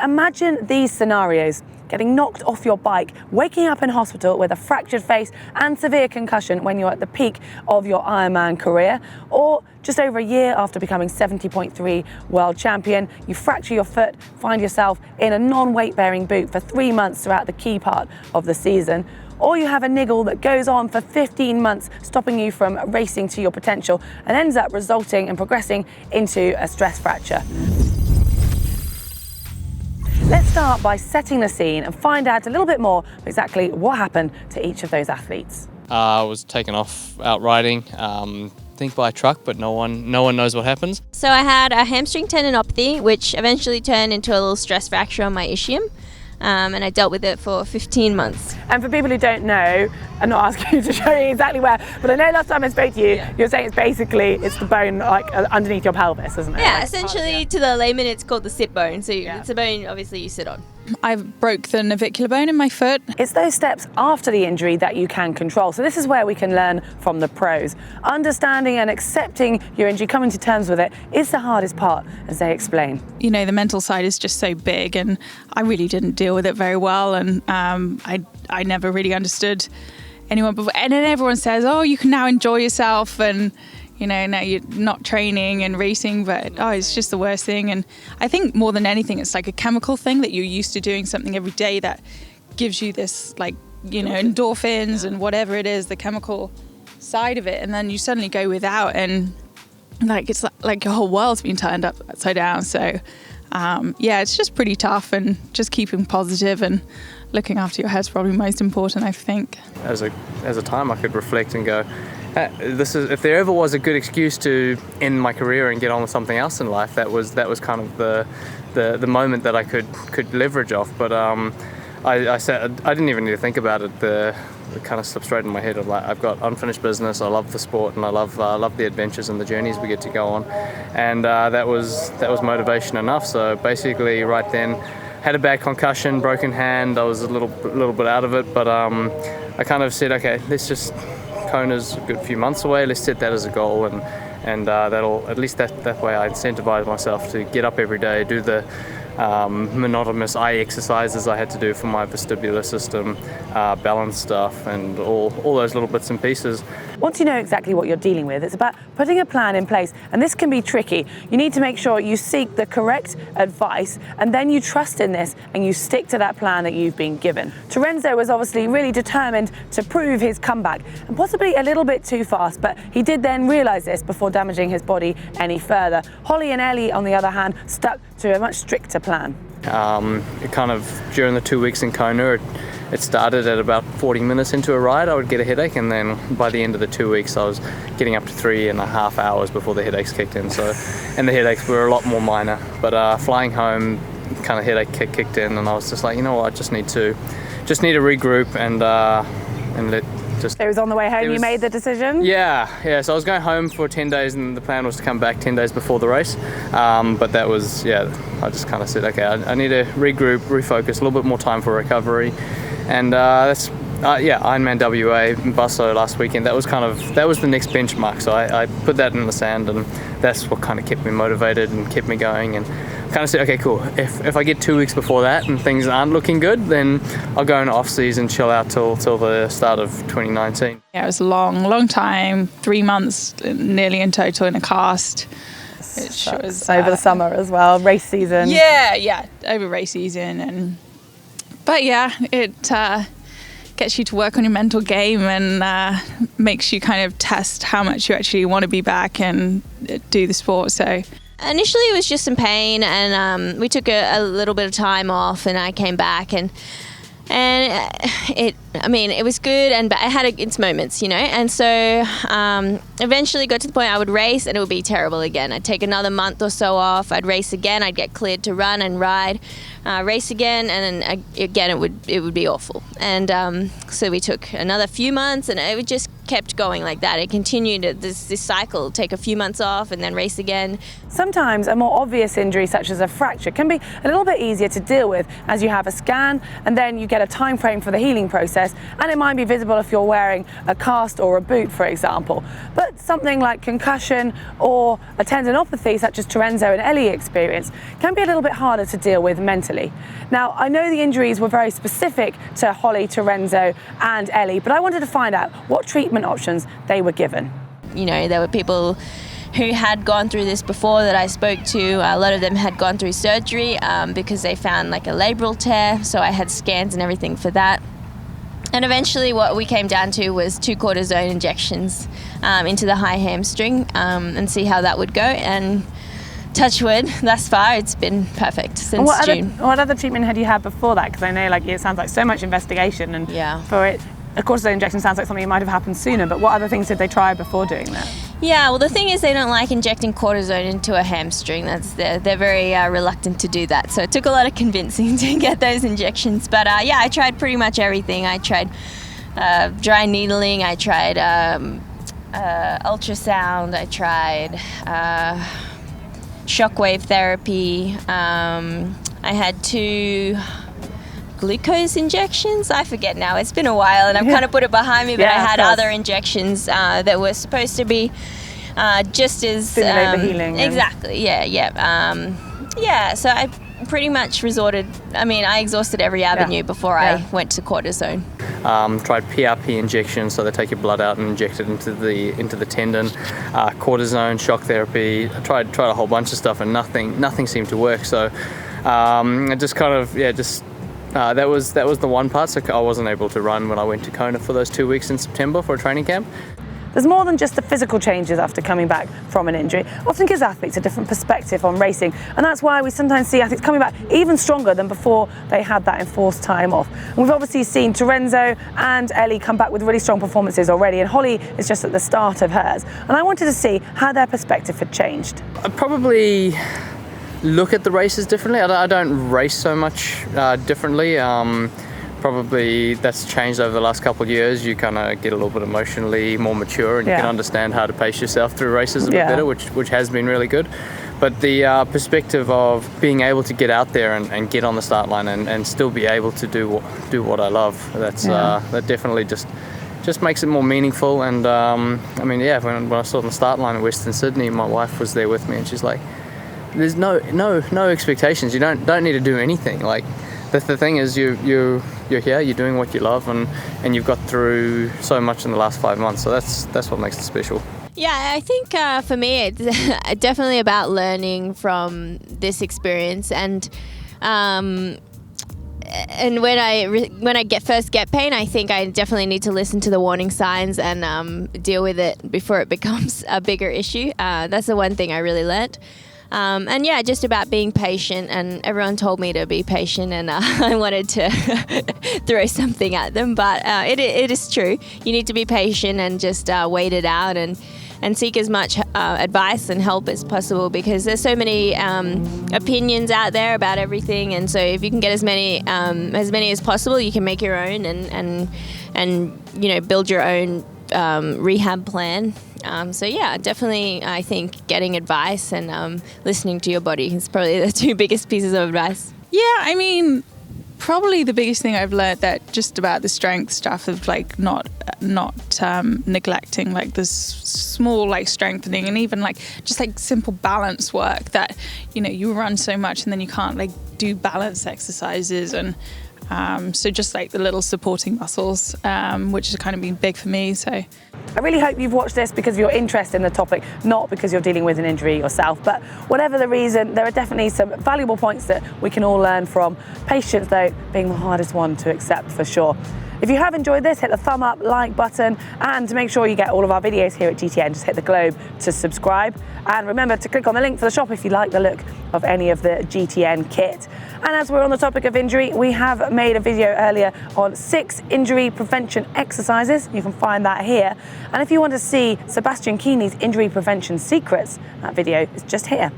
Imagine these scenarios: getting knocked off your bike, waking up in hospital with a fractured face and severe concussion when you're at the peak of your Ironman career, or just over a year after becoming 70.3 world champion, you fracture your foot, find yourself in a non-weight bearing boot for 3 months throughout the key part of the season. Or you have a niggle that goes on for 15 months, stopping you from racing to your potential and ends up resulting and progressing into a stress fracture. Let's start by setting the scene and find out a little bit more exactly what happened to each of those athletes. I was taken off out riding, I think by a truck, but no one knows what happens. So I had a hamstring tendinopathy, which eventually turned into a little stress fracture on my ischium. And I dealt with it for 15 months. And for people who don't know, I'm not asking you to show you exactly where, but I know last time I spoke to you, you're saying it's the bone like underneath your pelvis, isn't it? Yeah, like, essentially to the layman it's called the sit bone. So it's a bone obviously you sit on. I broke the navicular bone in my foot. It's those steps after the injury that you can control. So this is where we can learn from the pros. Understanding and accepting your injury, coming to terms with it, is the hardest part, as they explain. You know, the mental side is just so big, and I really didn't deal with it very well, and I never really understood anyone before. And then everyone says, oh, you can now enjoy yourself, and you know, now you're not training and racing, but it's just the worst thing. And I think more than anything, it's like a chemical thing that you're used to doing something every day that gives you this, like, you know, endorphins and whatever it is, the chemical side of it. And then you suddenly go without, and like it's like your whole world's been turned upside down. So it's just pretty tough, and just keeping positive and looking after your head's probably most important, I think. As a time I could reflect and go, if there ever was a good excuse to end my career and get on with something else in life, that was kind of the moment that I could leverage off. But I said I didn't even need to think about it. It kind of slipped straight in my head of like, I've got unfinished business. I love the sport, and I love the adventures and the journeys we get to go on, and that was motivation enough. So basically, right then, had a bad concussion, broken hand. I was a little bit out of it, but I kind of said, okay, let's just. Kona's a good few months away. Let's set that as a goal, and that'll at least that way I incentivize myself to get up every day, do the monotonous eye exercises I had to do for my vestibular system, balance stuff, and all those little bits and pieces. Once you know exactly what you're dealing with, it's about putting a plan in place, and this can be tricky. You need to make sure you seek the correct advice, and then you trust in this and you stick to that plan that you've been given. Terenzo was obviously really determined to prove his comeback, and possibly a little bit too fast, but he did then realise this before damaging his body any further. Holly and Ellie, on the other hand, stuck to a much stricter plan. It kind of, during the 2 weeks in Kona, it started at about 40 minutes into a ride, I would get a headache, and then by the end of the 2 weeks I was getting up to 3.5 hours before the headaches kicked in. So, and the headaches were a lot more minor, but flying home, kind of headache kicked in, and I was just like, you know what, I just need to regroup and let. It was on the way home you made the decision? Yeah, so I was going home for 10 days, and the plan was to come back 10 days before the race, but that was, I just kind of said, okay, I need to regroup, refocus, a little bit more time for recovery, and that's Ironman WA in Busso last weekend. That was the next benchmark, so I put that in the sand, and that's what kind of kept me motivated and kept me going, and kind of said, okay, cool, if I get 2 weeks before that and things aren't looking good, then I'll go in off-season, chill out till the start of 2019. Yeah, it was a long time, 3 months nearly in total in a cast. Which was over the summer as well, race season. Yeah, over race season. But it gets you to work on your mental game, and makes you kind of test how much you actually want to be back and do the sport. So Initially it was just some pain, and we took a little bit of time off, and I came back, and it was good, and it had its moments, you know. And so eventually got to the point I would race and it would be terrible again. I'd take another month or so off, I'd race again, I'd get cleared to run and ride, race again, and then again it would be awful. And so we took another few months, and it just kept going like that. It continued this cycle, take a few months off and then race again. Sometimes a more obvious injury such as a fracture can be a little bit easier to deal with as you have a scan, and then you get a time frame for the healing process, and it might be visible if you're wearing a cast or a boot, for example. But something like concussion or a tendinopathy such as Terenzo and Ellie experience can be a little bit harder to deal with mentally. Italy. Now, I know the injuries were very specific to Holly, Terenzo and Ellie, but I wanted to find out what treatment options they were given. You know, there were people who had gone through this before that I spoke to. A lot of them had gone through surgery because they found like a labral tear, so I had scans and everything for that. And eventually what we came down to was 2 cortisone injections into the high hamstring and see how that would go. And touch wood, thus far it's been perfect since June. What other treatment had you had before that? Because I know it sounds like so much investigation, and for it, a cortisone injection sounds like something that might have happened sooner, but what other things did they try before doing that? Yeah, well, the thing is they don't like injecting cortisone into a hamstring. They're very reluctant to do that. So it took a lot of convincing to get those injections. But yeah, I tried pretty much everything. I tried dry needling. I tried ultrasound. I tried shockwave therapy. I had 2 glucose injections. I forget now. It's been a while and I've kind of put it behind me, but I had other injections that were supposed to be just as stimulate the healing. Exactly. So I pretty much I exhausted every avenue before I went to cortisone. Tried PRP injections, so they take your blood out and inject it into the tendon. Cortisone, shock therapy. I tried a whole bunch of stuff and nothing seemed to work. So I just kind of that was the one part. So I wasn't able to run when I went to Kona for those 2 weeks in September for a training camp. There's more than just the physical changes after coming back from an injury. Often gives athletes a different perspective on racing, and that's why we sometimes see athletes coming back even stronger than before they had that enforced time off. And we've obviously seen Terenzo and Ellie come back with really strong performances already, and Holly is just at the start of hers. And I wanted to see how their perspective had changed. I'd probably look at the races differently. I don't race so much differently. Probably that's changed over the last couple of years. You kind of get a little bit emotionally more mature, and you can understand how to pace yourself through races a bit better, which has been really good. But the perspective of being able to get out there and get on the start line and still be able to do what I love, that definitely just makes it more meaningful. And when I saw the start line in Western Sydney, my wife was there with me, and she's like, "There's no expectations. You don't need to do anything. Like, the thing is, you're here, you're doing what you love, and you've got through so much in the last 5 months. So that's what makes it special." Yeah, I think for me it's definitely about learning from this experience, and when I first get pain, I think I definitely need to listen to the warning signs and deal with it before it becomes a bigger issue. That's the one thing I really learnt. Just about being patient, and everyone told me to be patient, and I wanted to throw something at them, but it is true. You need to be patient and just wait it out and seek as much advice and help as possible, because there's so many opinions out there about everything, and so if you can get as many as possible, you can make your own and build your own rehab plan. Definitely I think getting advice and listening to your body is probably the 2 biggest pieces of advice. Yeah, I mean, probably the biggest thing I've learned that just about the strength stuff of like not neglecting like this small like strengthening, and even like just like simple balance work that, you run so much and then you can't like do balance exercises, and so just like the little supporting muscles, which has kind of been big for me. So I really hope you've watched this because of your interest in the topic, not because you're dealing with an injury yourself. But whatever the reason, there are definitely some valuable points that we can all learn from. Patience, though, being the hardest one to accept for sure. If you have enjoyed this, hit the thumb up, like button, and to make sure you get all of our videos here at GTN, just hit the globe to subscribe. And remember to click on the link for the shop if you like the look of any of the GTN kit. And as we're on the topic of injury, we have made a video earlier on 6 injury prevention exercises. You can find that here. And if you want to see Sebastian Keeney's injury prevention secrets, that video is just here.